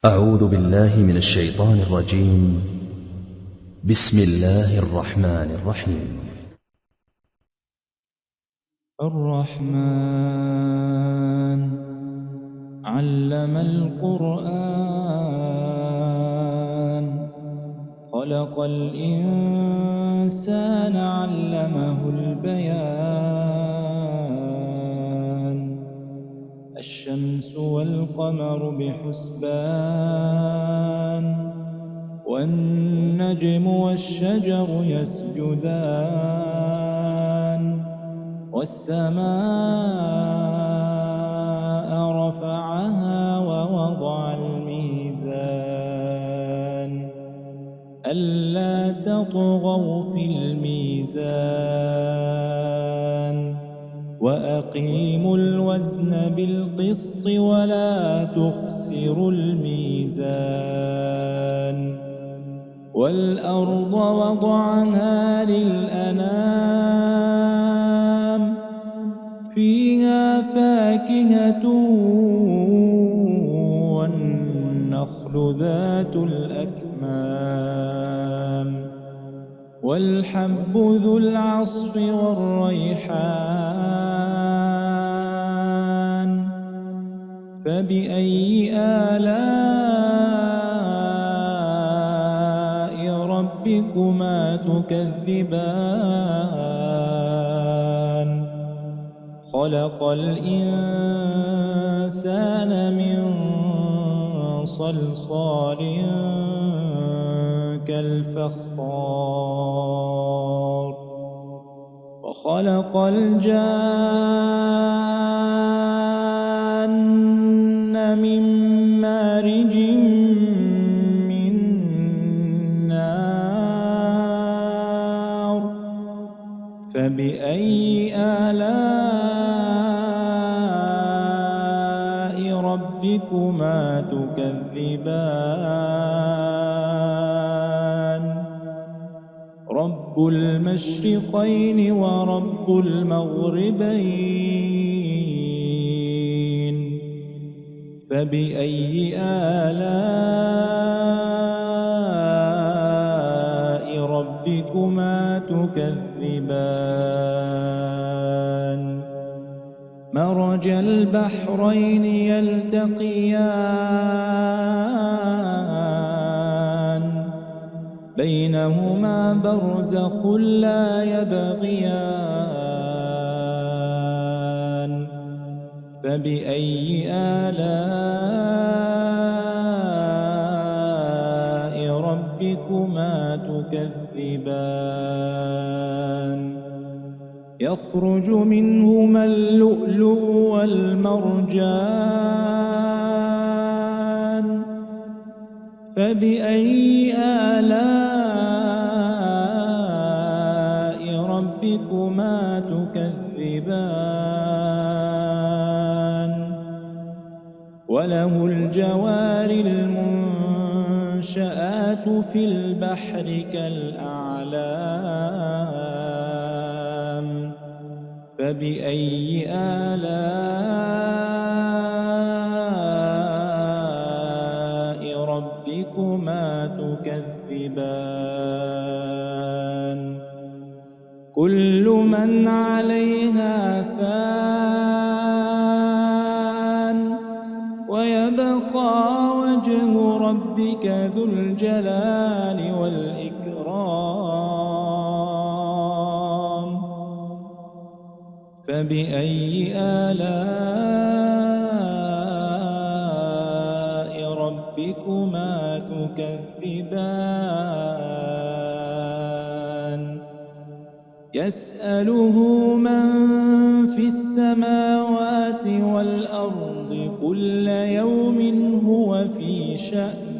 أعوذ بالله من الشيطان الرجيم. بسم الله الرحمن الرحيم. الرحمن علم القرآن خلق الإنسان علمه البيان الشمس والقمر بحسبان والنجم والشجر يسجدان والسماء رفعها ووضع الميزان ألا تطغوا في الميزان وأقيموا الوزن بالقسط ولا تخسروا الميزان والأرض وضعناها للأنام فيها فاكهة والنخل ذات الأكمام والحب ذو العصف والريحان فبأي آلاء ربكما تكذبان خلق الإنسان من صلصال كالفخار وخلق الجان من مارج من نار فبأي آلاء ربكما تكذبان رب المشرقين ورب المغربين فبأي آلاء ربكما تكذبان مرج البحرين يلتقيان بينهما برزخ لا يبغيان فبأي آلاء ربكما تكذبان يخرج منهما اللؤلؤ والمرجان فبأي آلاء ربكما تكذبان وله الجوار المنشآت في البحر كالأعلام فبأي آلاء ربكما تكذبان كل من عليها فان ويبقى وجه ربك ذو الجلال والإكرام فبأي آلاء ربكما تكذبان يسأله من في السماوات والأرض كل يوم هو في شأن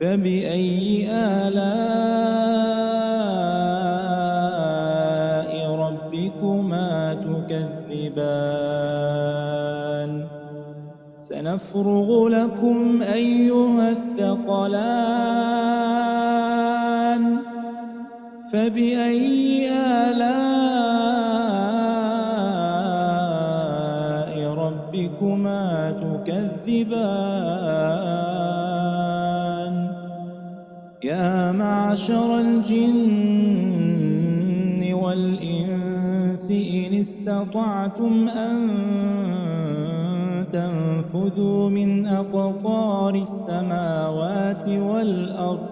فبأي آلاء ربكما تكذبان سنفرغ لكم أيها الثقلان فبأي آلاء ربكما تكذبان يا معشر الجن والإنس إن استطعتم أن تنفذوا من أقطار السماوات والأرض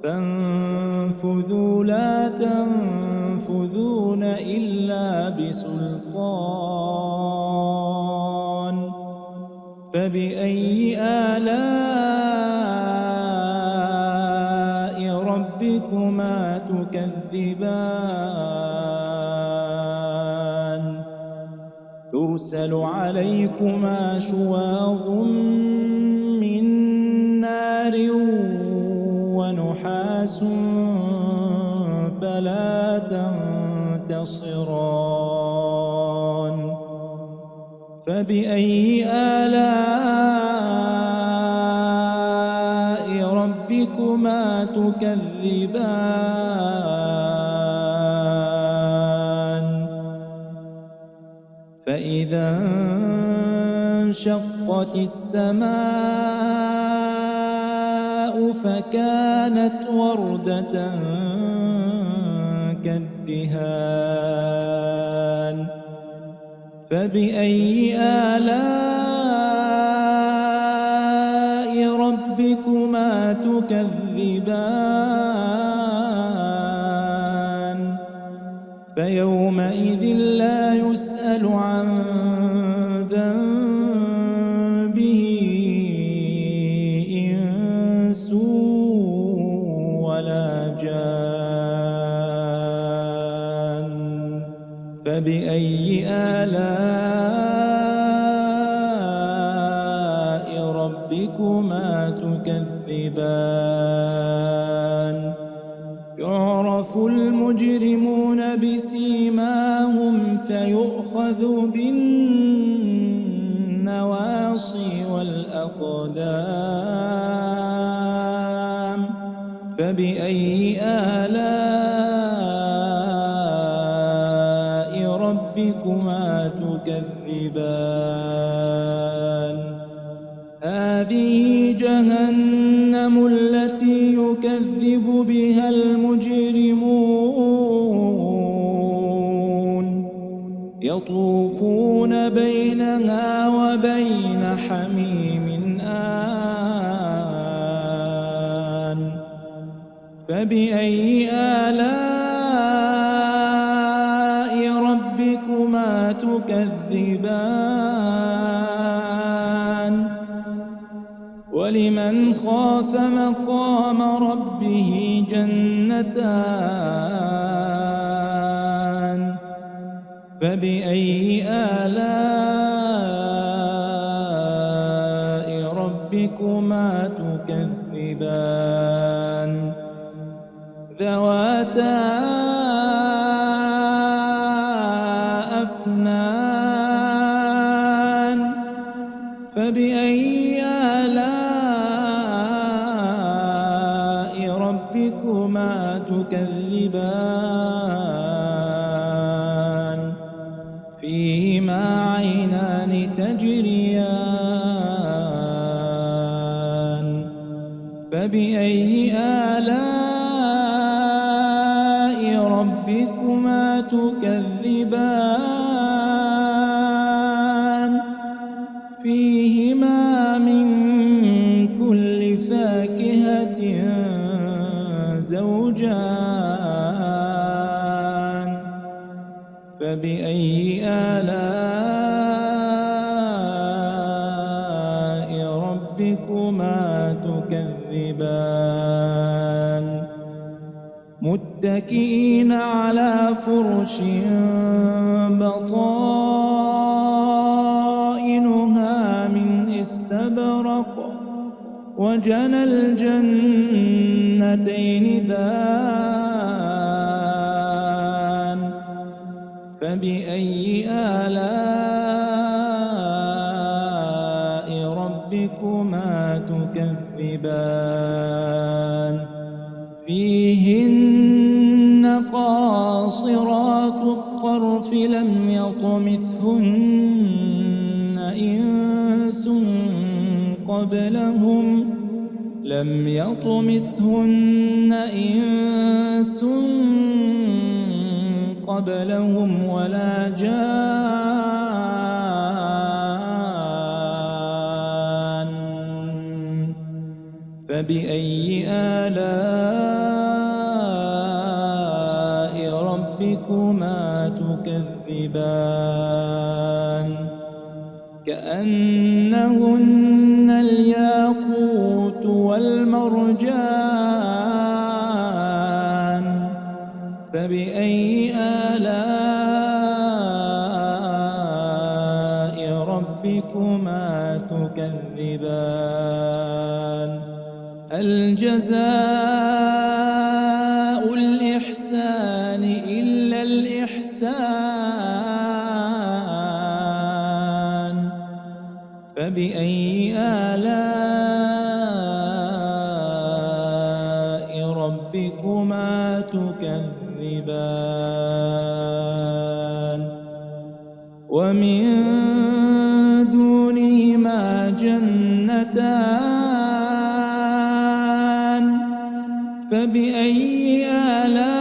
فانفذوا لا تنفذون إلا بسلطان فبأي آلاء ربكما تكذبان ترسل عليكما شواظ من نار ونحاس فلا تنتصران فبأي آلاء ربكما تكذبان فإذا انشقت السماء فكانت وردة كالدهان فبأي آلاء ربكما تكذبان فيومئذ لا يسأل عن ذنبه إنس ولا جان فبأي آلاء ربكما تكذبان يعرف المجرمون بسيماهم فيؤخذ بالنواصي والأقدام فبأي آلاء ربكما تكذبان هذه جهنم التي يكذب بها المجرمون يطوفون بينها وبين حميم آن فبأي آلاء ربكما تكذبان ولمن خاف مقام ربه جنتان فبأي آلاء ربكما تكذبان ذواتا أفنان فبأي آلاء ربكما تكذبان فيهما عينان تجريان فبأي آلاء ربكما تكذبان فيهما من كل فاكهة زوجان فبأي آلاء ربكما تكذبان متكئين على فرش بطائنها من استبرق وجنى الجنتين دان فبأي آلاء ربكما تكذبان فيهن قاصرات الطرف لم يطمثهن إنس قبلهم لم يطمثهن إنس قبلهم ولا جان فبأي آلاء ربكما تكذبان كأنهن الياقوت والمرجان فبأي آلاء ربكما تكذبان الجزاء الإحسان إلا الإحسان فبأي آلاء ربكما تكذبان ومن دونهما جنتان فبأي آلاء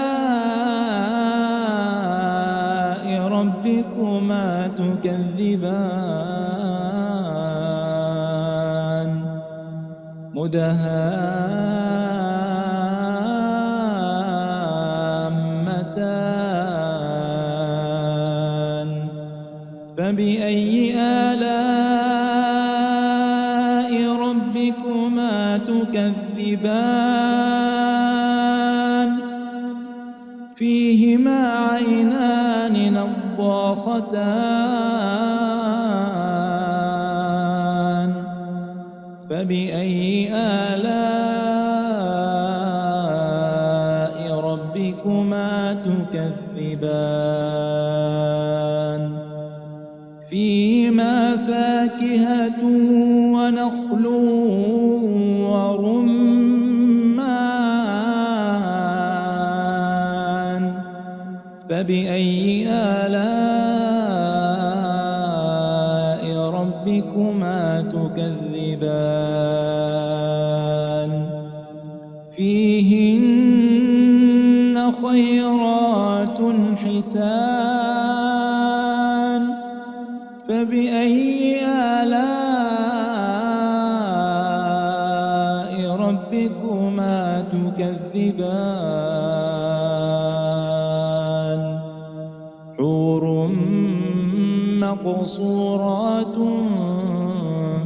ربكما تكذبان مدهامتان فبأي آلاء ربكما تكذبان فيهما عينان نضاختان فبأي آلاء ربكما تكذبان فيهما فاكهة ونخل ورمان فبأي آلاء ربكما تكذبان فيهن خيرات حسان فبأي آلاء ربكما تكذبان حور مقصورات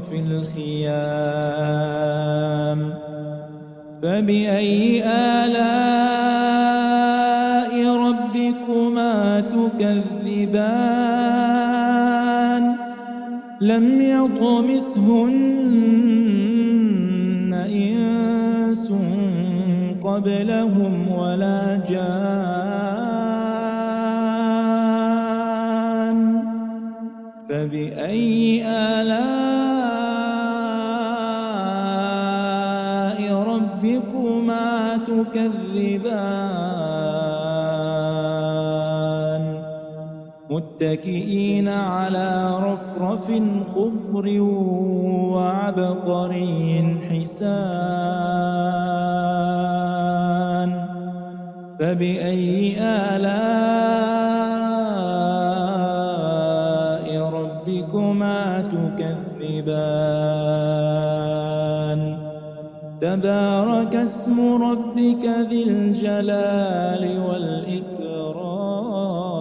في الخيام فبأي آلاء ربكما تكذبان لم يطمثهن إنس قبلهم ولا جان فبأي آلاء ربكما تكذبان متكئين على رفرف خضر وعبقري حسان فبأي آلاء ربكما تكذبان تبارك اسم ربك ذي الجلال والإكرام